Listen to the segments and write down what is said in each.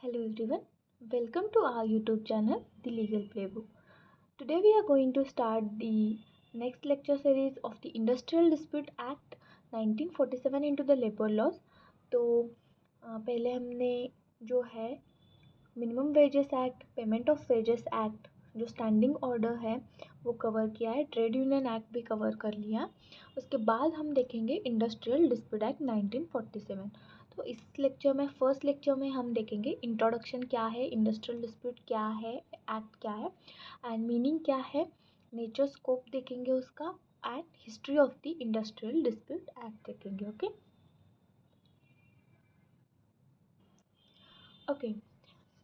Hello everyone, welcome to our YouTube channel, The Legal Playbook. Today we are going to start the next lecture series of the Industrial Dispute Act 1947 into the Labor Laws. तो पहले हमने जो है minimum wages act, payment of wages act, जो standing order है वो cover किया है, ट्रेड यूनियन एक्ट भी कवर कर लिया। उसके बाद हम देखेंगे इंडस्ट्रियल डिस्प्यूट एक्ट 1947। तो इस लेक्चर में फर्स्ट लेक्चर में हम देखेंगे इंट्रोडक्शन क्या है, इंडस्ट्रियल डिस्प्यूट क्या है, एक्ट क्या है एंड मीनिंग क्या है, नेचर स्कोप देखेंगे उसका and history of the industrial dispute act देखेंगे। ओके।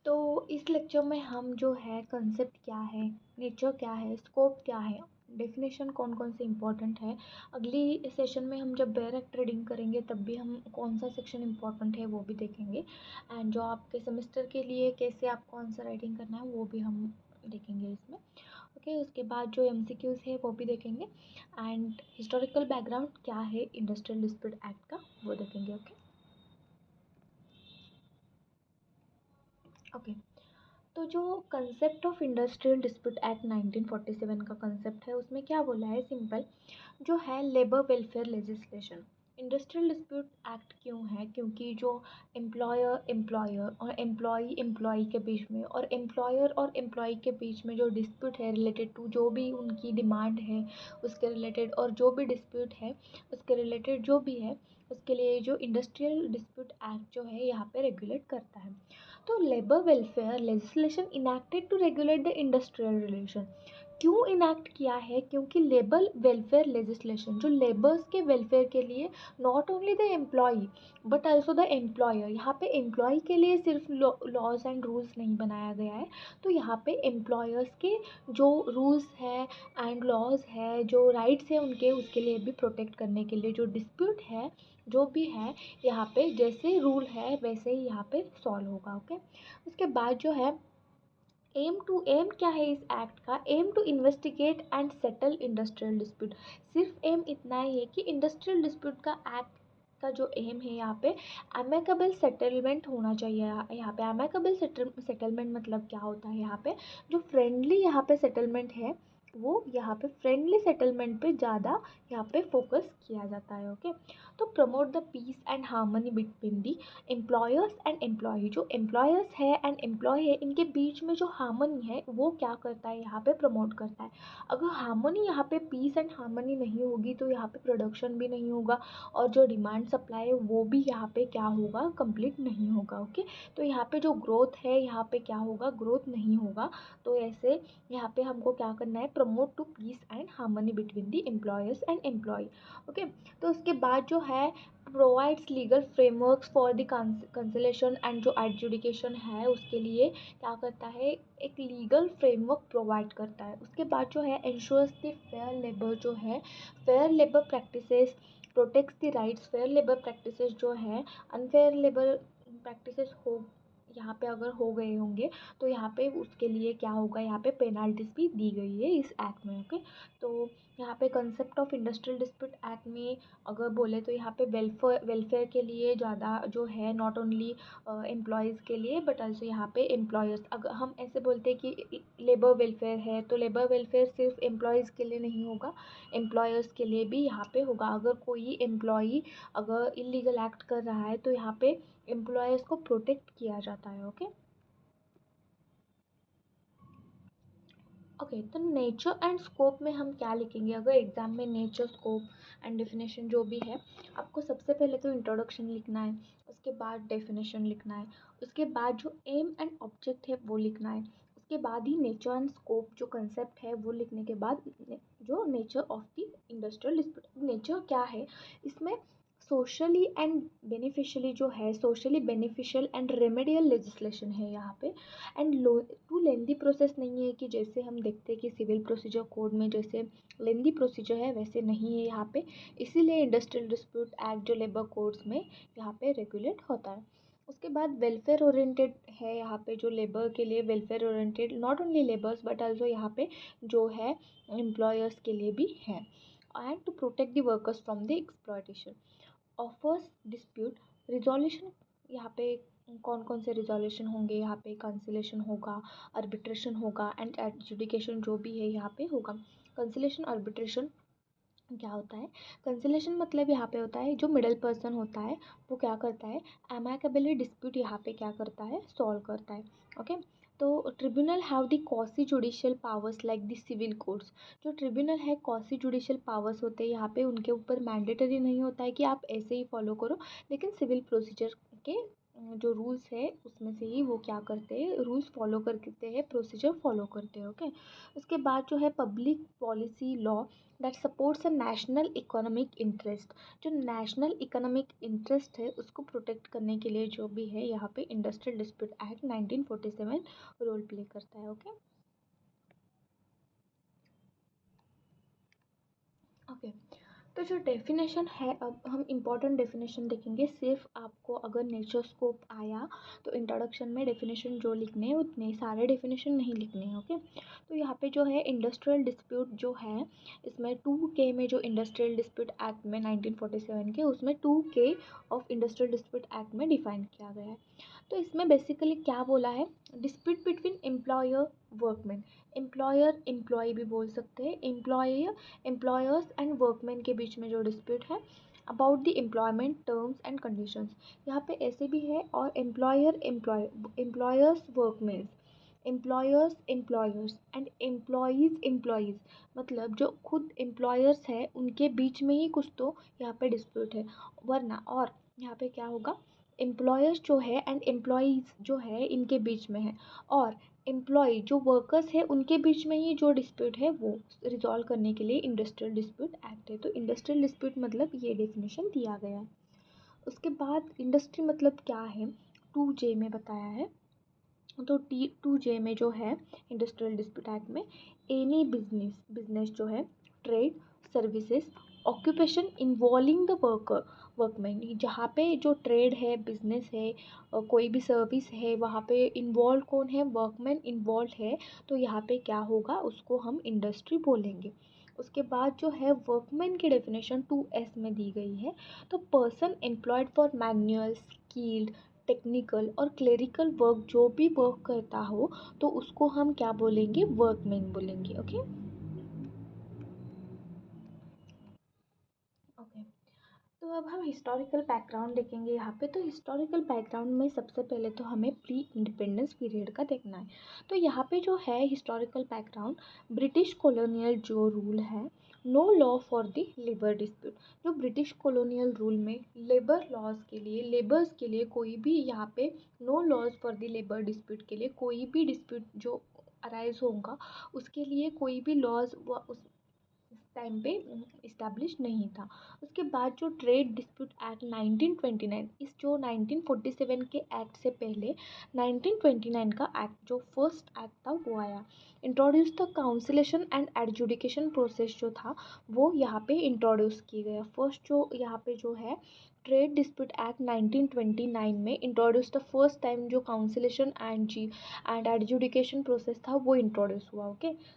तो इस लेक्चर में हम जो है कंसेप्ट क्या है, नेचर क्या है, स्कोप क्या है, डेफिनेशन कौन कौन से इम्पोर्टेंट है, अगली सेशन में हम जब डायरेक्ट रीडिंग करेंगे तब भी हम कौन सा सेक्शन इम्पोर्टेंट है वो भी देखेंगे एंड जो आपके सेमेस्टर के लिए कैसे आपको आंसर राइटिंग करना है वो भी हम देखेंगे इसमें। ओके, उसके बाद जो एमसीक्यूज है वो भी देखेंगे एंड हिस्टोरिकल बैकग्राउंड क्या है इंडस्ट्रियल डिस्प्यूट एक्ट का वो देखेंगे। ओके। तो जो concept of industrial dispute act 1947 का कंसेप्ट है उसमें क्या बोला है, सिंपल जो है labour welfare legislation. Industrial dispute act क्यों है, क्योंकि जो एम्प्लॉयर और एम्प्लॉई के बीच में और एम्प्लॉय के बीच में जो डिस्प्यूट है रिलेटेड टू जो भी उनकी डिमांड है उसके रिलेटेड और जो भी डिस्प्यूट है उसके रिलेटेड जो भी है उसके लिए जो इंडस्ट्रियल डिस्प्यूट एक्ट जो है यहाँ पे रेगुलेट करता है। तो labour welfare legislation enacted to regulate the industrial relation. क्यों इनैक्ट किया है, क्योंकि लेबर वेलफेयर लेजिस्लेशन जो लेबर्स के वेलफेयर के लिए, not only the employee but also the employer, यहाँ पे एम्प्लॉय के लिए सिर्फ लॉज एंड रूल्स नहीं बनाया गया है, तो यहाँ पे एम्प्लॉयर्स के जो रूल्स है एंड लॉज है, जो राइट्स है उनके, उसके लिए भी प्रोटेक्ट करने के लिए जो डिस्प्यूट है जो भी है यहाँ पे जैसे रूल है वैसे ही यहाँ पे सॉल्व होगा। ओके, उसके बाद जो है एम क्या है इस एक्ट का, aim to investigate and settle industrial dispute. सिर्फ एम इतना ही है कि इंडस्ट्रियल डिस्प्यूट का एक्ट का जो एम है यहाँ पे अमेकेबल सेटलमेंट होना चाहिए। यहाँ पे अमेकेबल सेटलमेंट मतलब क्या होता है, यहाँ पे जो फ्रेंडली यहाँ पे सेटलमेंट है वो यहाँ पे फ्रेंडली सेटलमेंट पे ज़्यादा यहाँ पे फोकस किया जाता है। ओके, तो promote the peace and harmony between the employers and employee, जो एम्प्लॉयर्स है एंड एम्प्लॉय है इनके बीच में जो हार्मनी है वो क्या करता है, यहाँ पे प्रमोट करता है। अगर हार्मनी यहाँ पे पीस एंड हार्मनी नहीं होगी तो यहाँ पे प्रोडक्शन भी नहीं होगा और जो डिमांड सप्लाई है वो भी यहाँ पे क्या होगा, कंप्लीट नहीं होगा। ओके, तो यहाँ पे जो ग्रोथ है यहाँ पे क्या होगा, ग्रोथ नहीं होगा। तो ऐसे यहाँ पे हमको क्या करना है, promote to peace and harmony between the employers and employ. Okay, तो उसके बाद जो है provides legal frameworks for the conciliation and जो एडजुडिकेशन है उसके लिए क्या करता है, एक लीगल फ्रेमवर्क प्रोवाइड करता है। उसके बाद जो है इंश्योर्स द फेयर लेबर, जो है fair labour practices, protects the rights. Fair labour practices जो है, अनफेयर लेबर प्रैक्टिसेस हो यहाँ पे अगर हो गए होंगे तो यहाँ पे उसके लिए क्या होगा, यहाँ पे पेनाल्टीज भी दी गई है इस एक्ट में। ओके, तो यहाँ पे concept of industrial dispute act में अगर बोले तो यहाँ पे वेलफेयर के लिए ज़्यादा जो है, नॉट ओनली एम्प्लॉयज़ के लिए बट ऑल्सो यहाँ पे एम्प्लॉयर्स। अगर हम ऐसे बोलते हैं कि लेबर वेलफेयर है तो लेबर वेलफेयर सिर्फ एम्प्लॉयज़ के लिए नहीं होगा, एम्प्लॉयर्स के लिए भी यहाँ पे होगा। अगर कोई एम्प्लॉई अगर इलीगल एक्ट कर रहा है तो यहाँ पे एम्प्लॉयर्स को प्रोटेक्ट किया जाता है। ओके ओके, तो नेचर एंड स्कोप में हम क्या लिखेंगे, अगर एग्जाम में नेचर स्कोप एंड डेफिनेशन जो भी है, आपको सबसे पहले तो इंट्रोडक्शन लिखना है, उसके बाद डेफिनेशन लिखना है, उसके बाद जो एम एंड ऑब्जेक्ट है वो लिखना है, उसके बाद ही नेचर एंड स्कोप जो कंसेप्ट है वो लिखने के बाद जो nature of the industrial dispute, nature क्या है इसमें सोशली एंड बेनिफिशियली जो है, socially beneficial and remedial legislation है यहाँ पे एंड टू लेंदी प्रोसेस नहीं है कि जैसे हम देखते हैं कि सिविल प्रोसीजर कोड में जैसे लेंदी प्रोसीजर है वैसे नहीं है यहाँ पे, इसीलिए इंडस्ट्रियल डिस्प्यूट एक्ट जो लेबर कोड्स में यहाँ पे रेगुलेट होता है। उसके बाद वेलफेयर ओरिएंटेड है यहाँ पे, जो लेबर के लिए welfare oriented, not only labours but also यहाँ पे जो है एम्प्लॉयर्स के लिए भी है and to protect the workers from the exploitation, offers dispute resolution. यहाँ पे कौन कौन से रिजोल्यूशन होंगे, यहाँ पे कंसिलेशन होगा, आर्बिट्रेशन होगा एंड एडजुडिकेशन जो भी है यहाँ पे होगा। कंसिलेशन आर्बिट्रेशन क्या होता है? कंसिलेशन मतलब यहाँ पे होता है जो मिडल पर्सन होता है वो क्या करता है, एमाइकेबली डिस्प्यूट यहाँ पे क्या करता है, सॉल्व करता है। ओके, तो tribunal have the quasi judicial powers like the civil courts. जो ट्रिब्यूनल है क्वासी जुडिशियल पावर्स होते हैं यहाँ पे, उनके ऊपर मैंडेटरी नहीं होता है कि आप ऐसे ही फॉलो करो, लेकिन सिविल प्रोसीजर के जो रूल्स है उसमें से ही वो क्या करते हैं, रूल्स फॉलो करते हैं, प्रोसीजर फॉलो करते हैं। ओके, उसके बाद जो है public policy law that supports a national economic interest. जो नेशनल इकोनॉमिक इंटरेस्ट है उसको प्रोटेक्ट करने के लिए जो भी है यहाँ पे industrial dispute act 1947 role play करता है। ओके ओके, तो जो डेफिनेशन है, अब हम इम्पॉर्टेंट डेफिनेशन देखेंगे। सिर्फ आपको अगर नेचर स्कोप आया तो इंट्रोडक्शन में डेफिनेशन जो लिखने हैं उतने सारे डेफिनेशन नहीं लिखने हैं। ओके, तो यहाँ पे जो है इंडस्ट्रियल डिस्प्यूट जो है, इसमें 2K में जो इंडस्ट्रियल डिस्प्यूट एक्ट में 1947 के, उसमें 2K of industrial dispute act में डिफाइन किया गया है। तो इसमें बेसिकली क्या बोला है, dispute between employer workman, employer employ भी बोल सकते हैं, एम्प्लॉयर्स एंड वर्कमैन के बीच में जो डिस्प्यूट है about the employment terms and conditions. यहाँ पे ऐसे भी है, और employers workman, employers and employees, मतलब जो खुद एम्प्लॉयर्स है उनके बीच में ही कुछ तो यहाँ पे डिस्प्यूट है, वरना और यहाँ पे क्या होगा, एम्प्लॉयर्स जो है एंड एम्प्लॉयज़ जो है इनके बीच में है, और एम्प्लॉय जो वर्कर्स है उनके बीच में ही जो डिस्प्यूट है वो रिजॉल्व करने के लिए इंडस्ट्रियल डिस्प्यूट एक्ट है। तो इंडस्ट्रियल डिस्प्यूट मतलब ये डेफिनेशन दिया गया है। उसके बाद इंडस्ट्री मतलब क्या है, 2J में बताया है। तो T2J में जो है इंडस्ट्रियल डिस्प्यूट एक्ट में, एनी बिजनेस जो है, trade, services, occupation involving the workman, जहाँ पे जो ट्रेड है, बिजनेस है, कोई भी सर्विस है, वहाँ पे इन्वॉल्व कौन है, वर्कमैन इन्वॉल्व है, तो यहाँ पे क्या होगा, उसको हम इंडस्ट्री बोलेंगे। उसके बाद जो है वर्कमैन की डेफिनेशन 2S में दी गई है। तो person employed for manual, skilled, technical और क्लेरिकल वर्क, जो भी वर्क करता हो तो उसको हम क्या बोलेंगे, वर्कमैन बोलेंगे। ओके ओके, तो अब हम हिस्टोरिकल बैकग्राउंड देखेंगे यहाँ पे। तो हिस्टोरिकल बैकग्राउंड में सबसे पहले तो हमें प्री इंडिपेंडेंस पीरियड का देखना है। तो यहाँ पे जो है हिस्टोरिकल बैकग्राउंड, ब्रिटिश कॉलोनियल जो रूल है, no law for the labour dispute. जो ब्रिटिश कॉलोनियल रूल में लेबर लॉज के लिए, लेबर्स के लिए कोई भी यहाँ पे no laws for the labour dispute के लिए कोई भी डिस्प्यूट जो अराइज होगा उसके लिए कोई भी लॉज उस टाइम पे इस्टेब्लिश नहीं था। उसके बाद जो ट्रेड डिस्प्यूट एक्ट 1929, इस जो 1947 के एक्ट से पहले 1929 का एक्ट जो फर्स्ट एक्ट था वो आया। Introduce the conciliation and adjudication process जो था वो यहाँ पे इंट्रोड्यूस की गया। फर्स्ट जो यहाँ पे जो है ट्रेड डिस्प्यूट एक्ट 1929 में इंट्रोड्यूस द फर्स्ट टाइम जो काउंसिलेशन एंड एडजुडिकेशन प्रोसेस था वो इंट्रोड्यूस हुआ। ओके,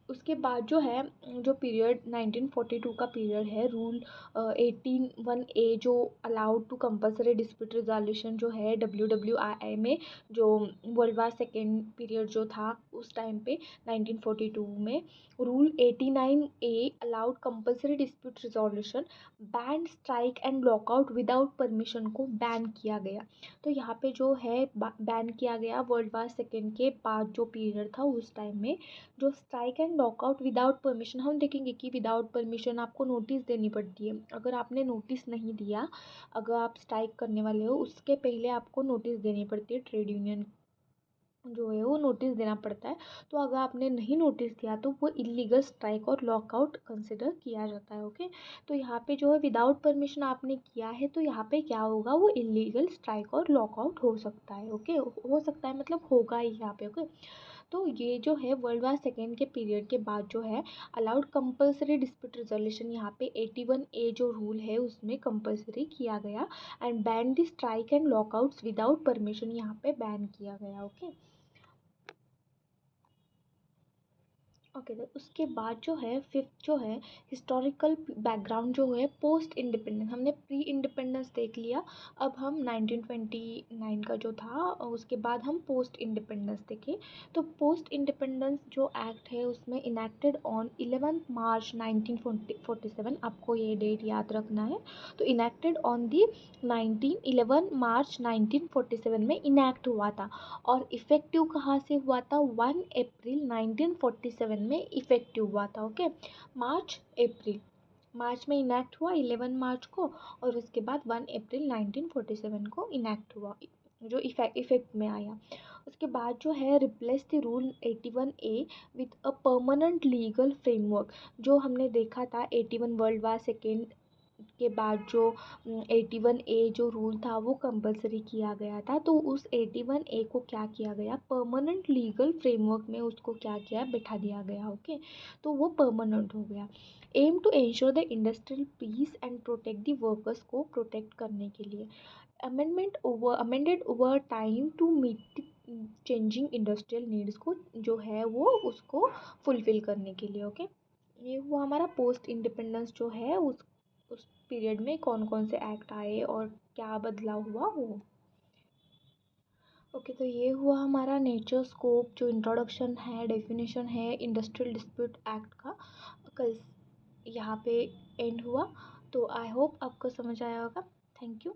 उसके बाद जो है जो पीरियड 1942 का पीरियड है, रूल 18(1)(a) जो allowed to compulsory dispute resolution जो है WWII में, जो वर्ल्ड वार सेकेंड पीरियड जो था उस टाइम पे 1942 में, rule 89(a) allowed compulsory dispute resolution, band strike and lockout without permission को बैन किया गया। तो यहाँ पे जो है बैन किया गया वर्ल्ड वार सेकेंड के बाद जो पीरियड था उस टाइम में। जो strike and lockout without permission, हम देखेंगे कि विदाउट परमिशन आपको नोटिस देनी पड़ती है। अगर आपने नोटिस नहीं दिया, अगर आप स्ट्राइक करने वाले हो उसके पहले आपको नोटिस देनी पड़ती है, ट्रेड यूनियन जो है वो नोटिस देना पड़ता है। तो अगर आपने नहीं नोटिस दिया तो वो इलीगल स्ट्राइक और लॉकआउट कंसिडर किया जाता है। ओके, तो यहाँ पे जो है विदाउट परमिशन आपने किया है तो यहाँ पे क्या होगा, वो इलीगल स्ट्राइक और लॉकआउट हो सकता है। ओके, हो सकता है मतलब होगा ही यहाँ पे। ओके, तो ये जो है वर्ल्ड वार सेकेंड के पीरियड के बाद जो है अलाउड कंपलसरी डिस्प्यूट रिजोल्यूशन, यहाँ पे 81(a) जो रूल है उसमें कंपलसरी किया गया, and ban the strike and lockouts without permission यहाँ पे बैन किया गया। ओके, ओके, तो उसके बाद जो है फिफ्थ जो है हिस्टोरिकल बैकग्राउंड जो है पोस्ट इंडिपेंडेंस। हमने प्री इंडिपेंडेंस देख लिया। अब हम 1929 का जो था उसके बाद हम पोस्ट इंडिपेंडेंस देखें। तो पोस्ट इंडिपेंडेंस जो एक्ट है उसमें इनेक्टेड ऑन 11 मार्च 1947, आपको ये डेट याद रखना है। तो इनेक्टेड ऑन दी 11 मार्च 1947 में इनेक्ट हुआ था। और इफ़ेक्टिव कहाँ से हुआ था? 1 अप्रैल 1947 में इफ़ेक्टिव हुआ था। ओके, मार्च अप्रैल, मार्च में इनेक्ट हुआ 11 मार्च को, और उसके बाद 1 अप्रैल 1947 को इनेक्ट हुआ, जो इफेक्ट में आया। उसके बाद जो है replace the rule 81A with a permanent legal framework. जो हमने देखा था 81 वर्ल्ड वार सेकेंड के बाद जो 81A जो रूल था वो कंपलसरी किया गया था। तो उस 81A को क्या किया गया, परमानेंट लीगल फ्रेमवर्क में उसको क्या किया, बिठा दिया गया। ओके, तो वो परमानेंट हो गया। Aim to ensure the industrial peace and protect the workers को प्रोटेक्ट करने के लिए। Amended over time to meet changing industrial needs को जो है वो उसको फुलफिल करने के लिए। ओके, ये हुआ हमारा पोस्ट इंडिपेंडेंस जो है उस पीरियड में कौन कौन से एक्ट आए और क्या बदलाव हुआ वो। ओके, तो ये हुआ हमारा नेचर स्कोप जो इंट्रोडक्शन है, डेफिनेशन है इंडस्ट्रियल डिस्प्यूट एक्ट का। कल यहाँ पे एंड हुआ। तो आई होप आपको समझ आया होगा। Thank you.